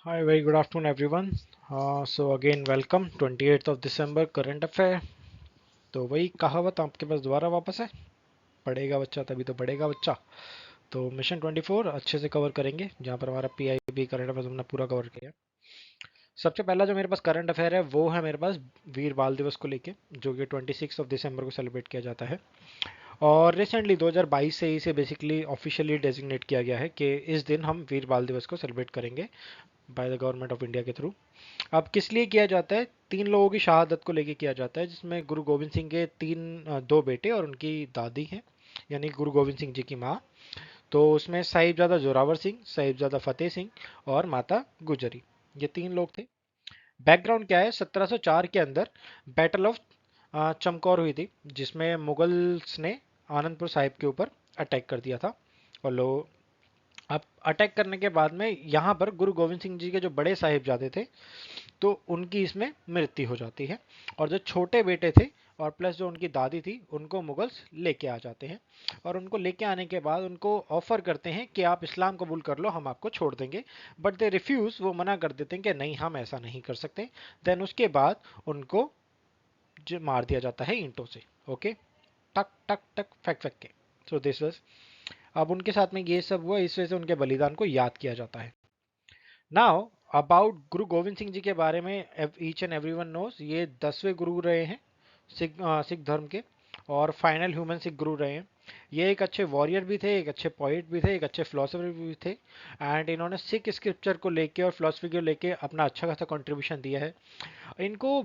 Hi, very good afternoon, everyone. So again, welcome 28th of December current affair. तो वही कहावत आपके पास दोबारा वापस है, पढ़ेगा बच्चा तभी तो बढ़ेगा बच्चा। तो मिशन 24 अच्छे से कवर करेंगे, जहाँ पर हमारा पीआईबी करंट अफेयर हमने पूरा कवर किया। सबसे पहला जो मेरे पास करंट अफेयर है वो है मेरे पास वीर बाल दिवस को लेके, जो कि 26 ऑफ दिसंबर को सेलिब्रेट किया जाता है। और रिसेंटली 2022 से ही इसे बेसिकली ऑफिशियली डेजिग्नेट किया गया है कि इस दिन हम वीर बाल दिवस को सेलिब्रेट करेंगे by the government of India के थ्रू। अब किस लिए किया जाता है? तीन लोगों की शहादत को लेके किया जाता है, जिसमें गुरु गोविंद सिंह के दो बेटे और उनकी दादी हैं, यानी गुरु गोविंद सिंह जी की माँ। तो उसमें साहिबजादा जोरावर सिंह, साहिबजादा फतेह सिंह और माता गुजरी, ये तीन लोग थे। बैकग्राउंड क्या है? 1704 के अंदर बैटल ऑफ चमकौर हुई थी, जिसमें मुगल्स ने आनंदपुर साहिब के ऊपर अटैक कर दिया था। और लोग अब अटैक करने के बाद में यहाँ पर गुरु गोविंद सिंह जी के जो बड़े साहिबजादे थे, तो उनकी इसमें मृत्यु हो जाती है। और जो छोटे बेटे थे और प्लस जो उनकी दादी थी, उनको मुगल्स लेके आ जाते हैं। और उनको लेके आने के बाद उनको ऑफर करते हैं कि आप इस्लाम कबूल कर लो, हम आपको छोड़ देंगे। बट दे रिफ्यूज, वो मना कर देते हैं कि नहीं, हम ऐसा नहीं कर सकते। देन उसके बाद उनको मार दिया जाता है ईंटों से। ओके, टक टक टक, फेंक फेंक के। सो दिस वाज, अब उनके साथ में ये सब हुआ, इस वजह से उनके बलिदान को याद किया जाता है। नाउ अबाउट गुरु गोविंद सिंह जी के बारे में, ईच एंड एवरीवन नोस, ये 10वें गुरु रहे हैं सिख धर्म के, और फाइनल ह्यूमन सिख गुरु रहे हैं। ये एक अच्छे वॉरियर भी थे, एक अच्छे पोइट भी थे, एक अच्छे फिलोसफर भी थे। एंड इन्होंने सिख स्क्रिप्चर को लेके और फिलोसफी को लेके अपना अच्छा खासा कंट्रीब्यूशन दिया है। इनको,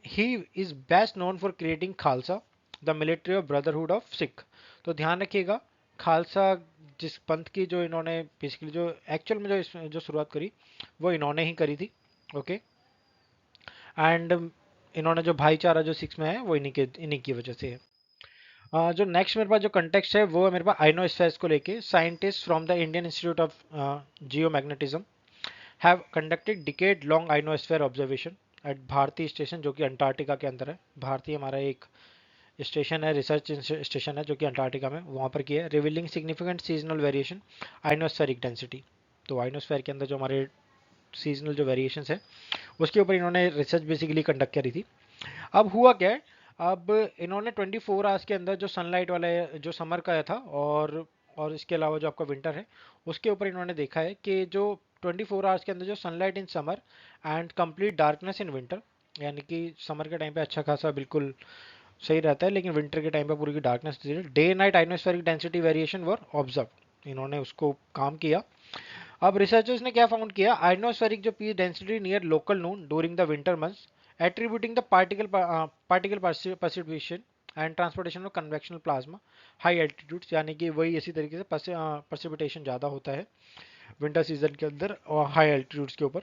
he is best known for creating Khalsa, the military of brotherhood of Sikh. तो ध्यान रखिएगा, खालसा जिस पंथ की जो इन्होंने बेसिकली जो एक्चुअल में जो शुरुआत करी, वो इन्होंने ही करी थी। ओके, एंड इन्होंने जो भाईचारा जो सिक्स में है, वो इन्हीं की वजह से है। जो नेक्स्ट मेरे पास जो कंटेक्स्ट है वो है मेरे पास आइनोस्फेयर्स को लेके। Scientist from the Indian Institute of geomagnetism have conducted decade long ionosphere observation at Bharati station, जो कि अंटार्कटिका के अंदर है। भारती हमारा एक स्टेशन है, रिसर्च स्टेशन है, जो कि अंटार्कटिका में, वहाँ पर की है। Revealing significant seasonal variation ionospheric density. तो आइनोस्फेयर के अंदर जो हमारे सीजनल जो वेरिएशंस है, उसके ऊपर इन्होंने रिसर्च बेसिकली कंडक्ट करी थी। अब हुआ क्या है, अब इन्होंने 24 आवर्स के अंदर जो सनलाइट वाला जो समर का था, और इसके अलावा जो आपका विंटर है, उसके ऊपर इन्होंने देखा है कि जो 24 आवर्स के अंदर जो sunlight in summer and complete darkness in winter, यानी कि समर के टाइम पे अच्छा खासा बिल्कुल सही रहता है, लेकिन विंटर के टाइम पे पूरी की darkness, day night ionospheric density variation वर ऑब्जर्व। इन्होंने उसको काम किया। अब रिसर्चर्स ने क्या फाउंड किया? आइनोस्फेरिक जो piece density near local noon during the winter months, attributing the particle precipitation and transportation of convectional plasma high altitudes, यानी कि वही इसी तरीके से precipitation ज़्यादा होता है विंटर सीजन के अंदर और हाई एल्टीट्यूड्स के ऊपर।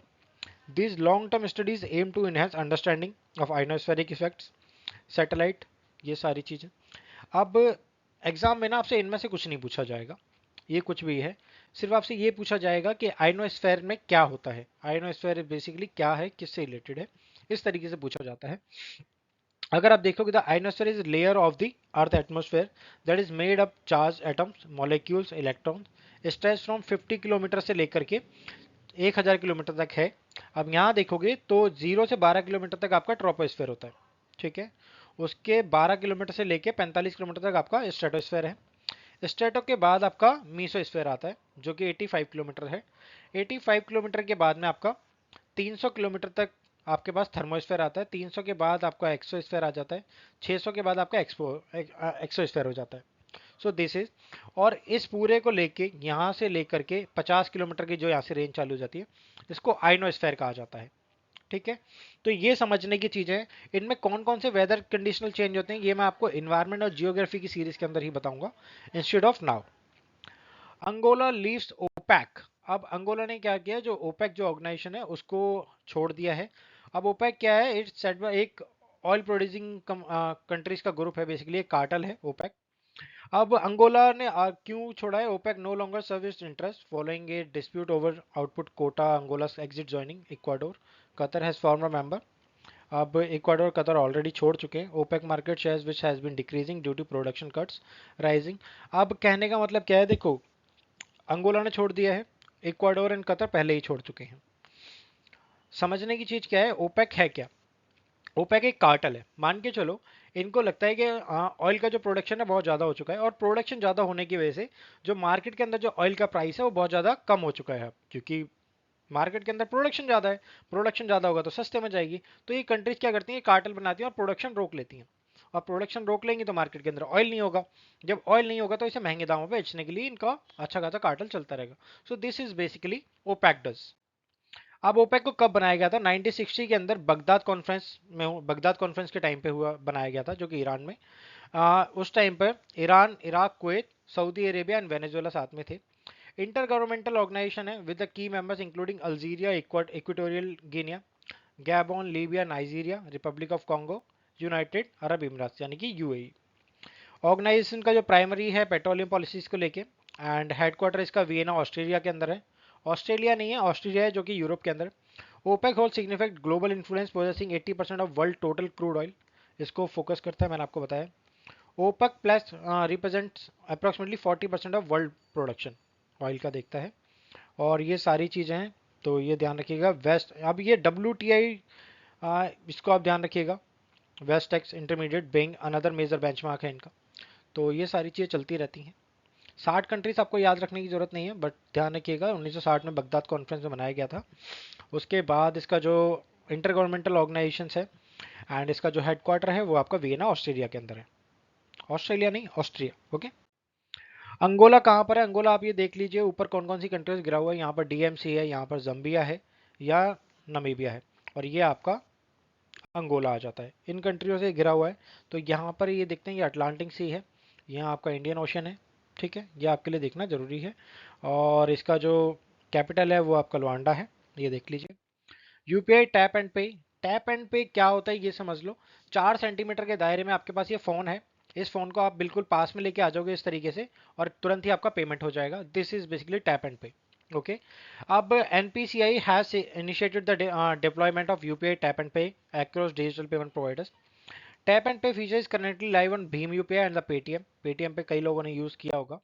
These long-term studies aim to enhance understanding of ionospheric effects, satellite, ये सारी चीज़ें। अब एग्जाम में ना आपसे इनमें से कुछ नहीं पूछा जाएगा, ये कुछ भी है। सिर्फ आपसे ये पूछा जाएगा कि आइनोस्फेयर में क्या होता है, आइनोस्फेयर बेसिकली क्या है, किससे रिलेटेड है, इस तरीके से पूछा जाता है। अगर आप देखोगे, the ionosphere is layer of the earth atmosphere that is made up charge atoms, molecules, electron, stretch from 50 kilometre से लेकर के 1000 किलोमीटर तक है। अब यहाँ देखोगे तो 0 से 12 किलोमीटर तक आपका ट्रोपोस्फेयर होता है, ठीक है। उसके 12 किलोमीटर से लेके 45 किलोमीटर तक आपका स्ट्रेटोस्फेयर है। स्ट्रेटो के बाद आपका मीसोस्फेयर आता है, जो कि 85 किलोमीटर है। 85 किलोमीटर के बाद में आपका 300 किलोमीटर तक आपके पास थर्मोस्फेयर आता है। 300 के बाद आपका एक्सोस्फेयर आ जाता है। 600 के बाद आपका एक्सोस्फेयर हो जाता है। सो दिस इज, और इस पूरे को लेके यहाँ से लेकर के 50 किलोमीटर की जो यहाँ से रेंज चालू हो जाती है, इसको आइनोस्फेयर कहा जाता है, ठीक है। तो ये समझने की चीजें हैं। इनमें कौन कौन से वेदर कंडीशनल चेंज होते हैं, ये मैं आपको इन्वायरमेंट और जियोग्राफी की सीरीज के अंदर ही बताऊंगा instead of now. Angola leaves OPEC. अब अंगोला ने क्या किया, जो ओपेक जो ऑर्गेनाइजेशन है उसको छोड़ दिया है। अब ओपेक क्या है? इट्स सेट बाय एक ऑयल प्रोड्यूसिंग कंट्रीज का ग्रुप है, बेसिकली एक कार्टल है ओपेक। अब अंगोला ने क्यों छोड़ा है? OPEC no longer service interest following a dispute over output quota, Angola exit joining Ecuador, Qatar has form a member. अब इक्वाडोर, कतर ऑलरेडी छोड़ चुके हैं। OPEC market shares which has been decreasing due to production cuts rising. अब कहने का मतलब क्या है? देखो, अंगोला ने छोड़ दिया है, इक्वाडोर एंड कतर पहले ही छोड़ चुके हैं। समझने की चीज क्या है, ओपेक है क्या? ओपेक एक कार्टेल है, मान के चलो। इनको लगता है कि ऑयल का जो प्रोडक्शन है बहुत ज़्यादा हो चुका है, और प्रोडक्शन ज़्यादा होने की वजह से जो मार्केट के अंदर जो ऑयल का प्राइस है वो बहुत ज़्यादा कम हो चुका है अब, क्योंकि मार्केट के अंदर प्रोडक्शन ज़्यादा है। प्रोडक्शन ज़्यादा होगा तो सस्ते में जाएगी। तो ये कंट्रीज क्या करती हैं, कार्टेल बनाती हैं और प्रोडक्शन रोक लेती हैं। और प्रोडक्शन रोक लेंगी तो मार्केट के अंदर ऑयल नहीं होगा। जब ऑयल नहीं होगा तो इसे महंगे दामों पे बेचने के लिए इनका अच्छा खासा कार्टेल चलता रहेगा। So this is basically OPEC does. अब ओपेक को कब बनाया गया था? 1960 के अंदर बगदाद कॉन्फ्रेंस में, बगदाद कॉन्फ्रेंस के टाइम पे हुआ, बनाया गया था, जो कि ईरान में। उस टाइम पर Iran, Iraq, Kuwait, Saudi Arabia and Venezuela साथ में थे। इंटर गवर्नमेंटल ऑर्गेनाइजेशन है विद द की members including Algeria, Equatorial Guinea, Gabon, Libya, Nigeria, Republic of Congo, United Arab Emirates यानी कि यूएई। ऑर्गेनाइजेशन का जो प्राइमरी है पेट्रोलियम पॉलिसीज को लेके, एंड हेडक्वार्टर इसका वियना ऑस्ट्रेलिया के अंदर है। ऑस्ट्रेलिया नहीं है, ऑस्ट्रेलिया है, जो कि यूरोप के अंदर। OPEC hold significant global influence possessing 80% of world total crude oil. इसको फोकस करता है, मैंने आपको बताया। OPEC plus represents approximately 40% of world production oil का देखता है। और ये सारी चीज़ें हैं, तो ये ध्यान रखिएगा। वेस्ट, अब ये WTI, इसको आप ध्यान रखिएगा। West ex intermediate being another major benchmark है इनका। तो ये सारी चीज़ें चलती रहती हैं। 60 कंट्रीज आपको याद रखने की जरूरत नहीं है, बट ध्यान रखिएगा 1960 में बगदाद कॉन्फ्रेंस में बनाया गया था। उसके बाद इसका जो इंटर गवर्नमेंटल ऑर्गेनाइजेशन है, एंड इसका जो हेडक्वार्टर है वो आपका वियना ऑस्ट्रेलिया के अंदर है। ऑस्ट्रेलिया नहीं, ऑस्ट्रिया। ओके। अंगोला कहाँ पर है? अंगोला आप ये देख लीजिए ऊपर कौन कौन सी कंट्रीज गिरा हुआ है। यहाँ पर DMC है, यहाँ पर जम्बिया है, या नमीबिया है, और ये आपका अंगोला आ जाता है। इन कंट्रियों से घिरा हुआ है। तो यहाँ पर ये देखते हैं, ये अटलांटिक सी है, यहाँ आपका इंडियन ओशन है। ठीक है, ये आपके लिए देखना जरूरी है। और इसका जो कैपिटल है वो आपका लुआंडा है, ये देख लीजिए। यूपीआई टैप एंड पे। टैप एंड पे क्या होता है ये समझ लो। 4 सेंटीमीटर के दायरे में आपके पास ये फोन है। इस फोन को आप बिल्कुल पास में लेके आ जाओगे इस तरीके से, और तुरंत ही आपका पेमेंट हो जाएगा। This is basically tap and पे। ओके। अब NPCI has initiated the deployment of UPI tap and pay across digital payment providers. Tap and pay feature is currently live on भीम UPI and the Paytm. Paytm पे कई लोगों ने use किया होगा।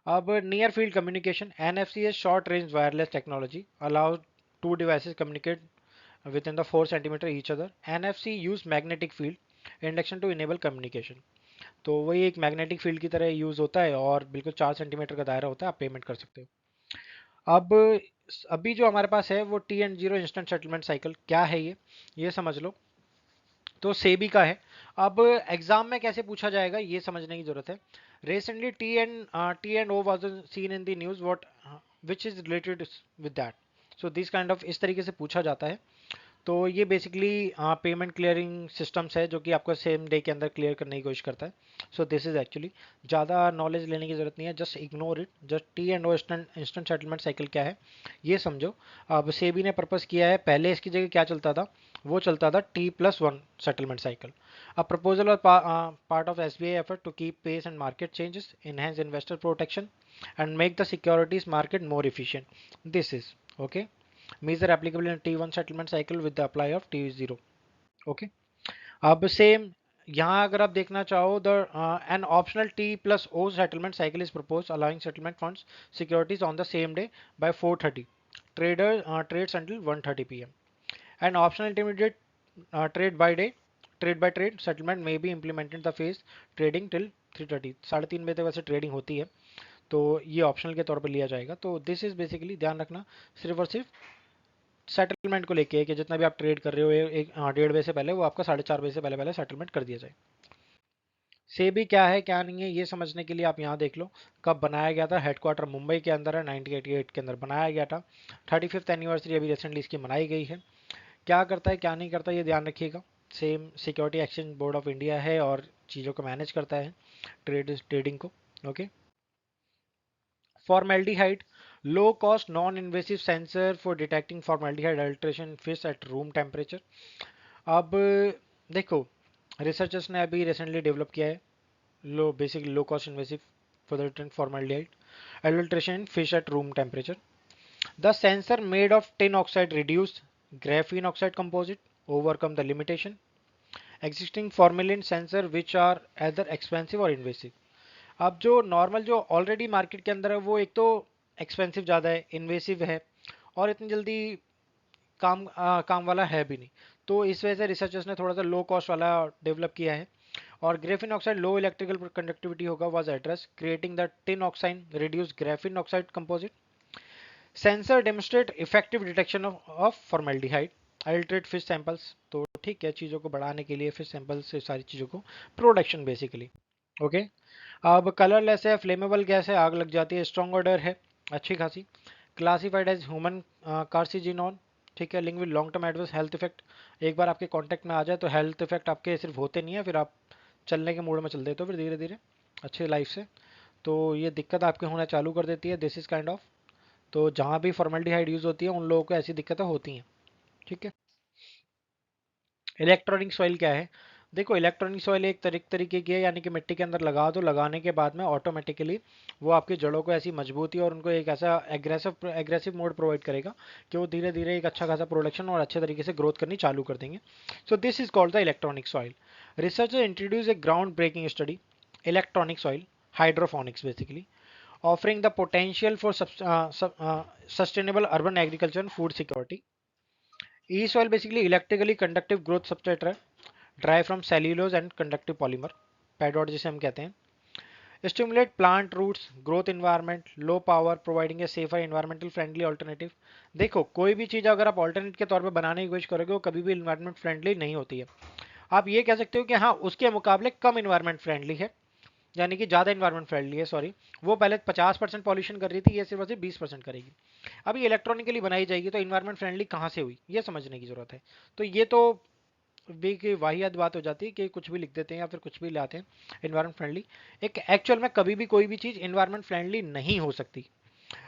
अब near field communication, NFC is short range wireless technology allows two devices communicate within the 4 centimeter each other. NFC use magnetic field induction to enable communication. तो वही एक मैग्नेटिक फील्ड की तरह यूज होता है, और बिल्कुल 4 सेंटीमीटर का दायरा होता है, आप पेमेंट कर सकते हो। अब अभी जो हमारे पास है वो T&0 इंस्टेंट सेटलमेंट साइकिल क्या है, ये समझ लो। तो सेबी का है। अब एग्जाम में कैसे पूछा जाएगा ये समझने की जरूरत है। Recently T&O was seen in the news what which is related with that. So this kind of इस तरीके से पूछा जाता है। तो ये बेसिकली पेमेंट क्लियरिंग सिस्टम्स है जो कि आपको सेम डे के अंदर क्लियर करने की कोशिश करता है। सो दिस इज एक्चुअली, ज़्यादा नॉलेज लेने की जरूरत नहीं है, just ignore it. Just T&O instant settlement cycle क्या है ये समझो। अब सेबी ने पर्पस किया है, पहले इसकी जगह क्या चलता था, वो चलता था T+1 settlement cycle. A proposal और part of SBI effort to keep pace and market changes, enhance investor protection and make the securities market more efficient. This is okay. Measure applicable in T1 settlement cycle with the apply of T0. Okay. अब same यहाँ अगर आप देखना चाहो, the an optional T+O settlement cycle is propose allowing settlement funds securities on the same day by 4:30 trader trades until 1:30 PM. An optional intermediate trade by day, trade by trade settlement may be implemented the phase trading till 3:30, 3:30 बजे तक वैसे trading होती है, तो ये optional के तौर पर लिया जाएगा। तो दिस इज बेसिकली, ध्यान रखना, सिर्फ और सिर्फ सेटलमेंट को लेके है कि जितना भी आप ट्रेड कर रहे हो एक 1:30 बजे से पहले वो आपका 4:30 बजे से पहले पहले सेटलमेंट कर दिया जाए। सेबी क्या है क्या नहीं है ये समझने के लिए आप यहाँ देख लो। कब बनाया गया था? हेडक्वार्टर मुंबई के अंदर है, 1988 के अंदर बनाया गया था। 35th एनिवर्सरी अभी रिसेंटली इसकी मनाई गई है। क्या करता है क्या नहीं करता ये ध्यान रखिएगा। Same security exchange board of India है और चीज़ों को मैनेज करता है, ट्रेडिंग को। Okay. Formaldehyde, low cost non invasive sensor for detecting formaldehyde adulteration in fish at room temperature. अब देखो, रिसर्चर्स ने अभी रिसेंटली डेवलप किया है basically low cost invasive for the formaldehyde adulteration in fish at room temperature. The sensor made of tin oxide reduced graphene oxide composite overcome the limitation existing formalin sensor which are either expensive or invasive. अब जो normal जो already market के अंदर है वो एक तो expensive ज़्यादा है, इन्वेसिव है, और इतनी जल्दी काम वाला है भी नहीं। तो इस वजह से रिसर्चर्स ने थोड़ा सा लो कॉस्ट वाला डेवलप किया है। और graphene oxide low electrical conductivity होगा was address creating the tin oxide reduce graphene oxide composite. Sensor demonstrate effective detection of formaldehyde अल्ट्रेट फिश सैंपल्स। तो ठीक है, चीज़ों को बढ़ाने के लिए फिश सैंपल्स से सारी चीज़ों को प्रोडक्शन बेसिकली। ओके, अब कलरलेस है, फ्लेमेबल गैस है, आग लग जाती है, स्ट्रॉन्ग ऑर्डर है अच्छी खासी, क्लासिफाइड एज ह्यूमन कार्सिजिनॉन। ठीक है, link with long term adverse health effect. एक बार आपके कांटेक्ट में आ जाए तो हेल्थ इफेक्ट आपके सिर्फ होते नहीं है, फिर आप चलने के मूड में चल देते हो फिर धीरे धीरे अच्छी लाइफ से। तो ये दिक्कत आपके होना चालू कर देती है, दिस इज काइंड ऑफ। तो जहाँ भी फॉर्मेल्डिहाइड यूज होती है उन लोगों को ऐसी दिक्कतें होती हैं। ठीक है, इलेक्ट्रॉनिक सॉइल क्या है? देखो, इलेक्ट्रॉनिक सॉइल एक तरीके की है, यानी कि मिट्टी के अंदर लगा दो, लगाने के बाद में ऑटोमेटिकली वो आपकी जड़ों को ऐसी मजबूती और उनको एक ऐसा एग्रेसिव मोड प्रोवाइड करेगा कि वो धीरे धीरे एक अच्छा खासा प्रोडक्शन और अच्छे तरीके से ग्रोथ करनी चालू कर देंगे। So this is called the electronic soil. Researcher introduce a ground breaking study, electronic soil hydroponics basically, offering the potential for sustainable urban agriculture and food security. E-soil basically electrically conductive growth substrate है, dry from cellulose and conductive polymer, पैडॉट जिसे हम कहते हैं। Stimulate plant roots growth environment, low power, providing a safer environmental friendly alternative। देखो, कोई भी चीज़ अगर आप ऑल्टरनेट के तौर पे बनाने की कोशिश करोगे वो कभी भी इन्वायरमेंट फ्रेंडली नहीं होती है। आप ये कह सकते हो कि हाँ, उसके मुकाबले कम इन्वायरमेंट फ्रेंडली है, यानी कि ज़्यादा इन्वायरमेंट फ्रेंडली है, सॉरी। वो पहले 50% पॉल्यूशन कर रही थी, ये सिर्फ और सिर्फ 20% करेगी। अभी इलेक्ट्रॉनिकली बनाई जाएगी तो इन्वायरमेंट फ्रेंडली कहाँ से हुई, ये समझने की जरूरत है। तो ये तो भी की वाहियात बात हो जाती है कि कुछ भी लिख देते हैं या फिर कुछ भी लाते हैं इन्वायरमेंट फ्रेंडली। एक एक्चुअल में कभी भी कोई भी चीज़ इन्वायरमेंट फ्रेंडली नहीं हो सकती।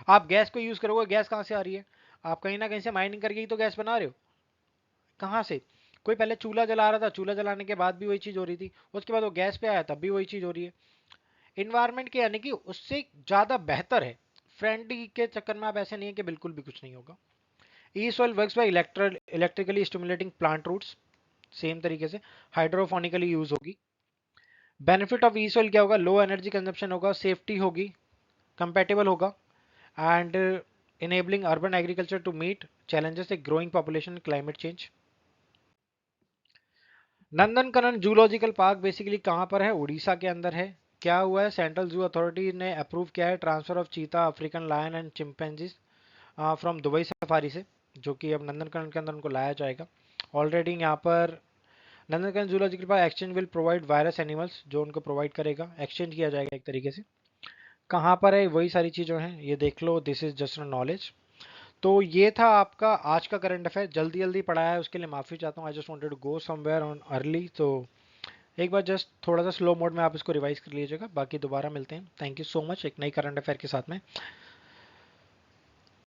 आप गैस को यूज़ करोगे, गैस कहाँ से आ रही है? आप कहीं ना कहीं से माइनिंग करके ही तो गैस बना रहे हो। कहाँ से? कोई पहले चूल्हा जला रहा था, चूल्हा जलाने के बाद भी वही चीज़ हो रही थी, उसके बाद वो गैस पे आया तब भी वही चीज़ हो रही है। इन्वायरमेंट के यानी कि उससे ज़्यादा बेहतर है। फ्रेंडली के चक्कर में आप ऐसे नहीं है कि बिल्कुल भी कुछ नहीं होगा। E soil works by electrically stimulating plant roots, same तरीके से हाइड्रोफोनिकली यूज होगी। बेनिफिट ऑफ ई सॉइल क्या होगा? लो एनर्जी कंजप्शन होगा, सेफ्टी होगी, कंपेटेबल होगा, and enabling urban agriculture to meet challenges a growing population climate change. Nandankanan zoological park basically कहाँ पर है? उड़ीसा के अंदर है। क्या हुआ है? सेंट्रल जू अथॉरिटी ने अप्रूव किया है transfer of cheetah, African lion and chimpanzees from Dubai safari से, जो कि अब नंदनकानन के अंदर उनको लाया जाएगा। ऑलरेडी यहाँ पर Nandankanan zoological park exchange will provide virus animals, जो उनको प्रोवाइड करेगा, एक्सचेंज किया जाएगा एक तरीके से। कहाँ पर है? वही सारी चीज़ें हैं, ये देख लो, दिस इज जस्ट नॉलेज। तो ये था आपका आज का करंट अफेयर। जल्दी जल्दी पढ़ाया है, उसके लिए माफ़ी चाहता हूँ। I just wanted to go somewhere on early, तो एक बार जस्ट थोड़ा सा स्लो मोड में आप इसको रिवाइज कर लीजिएगा। बाकी दोबारा मिलते हैं। थैंक यू सो मच एक नई करंट अफेयर के साथ में।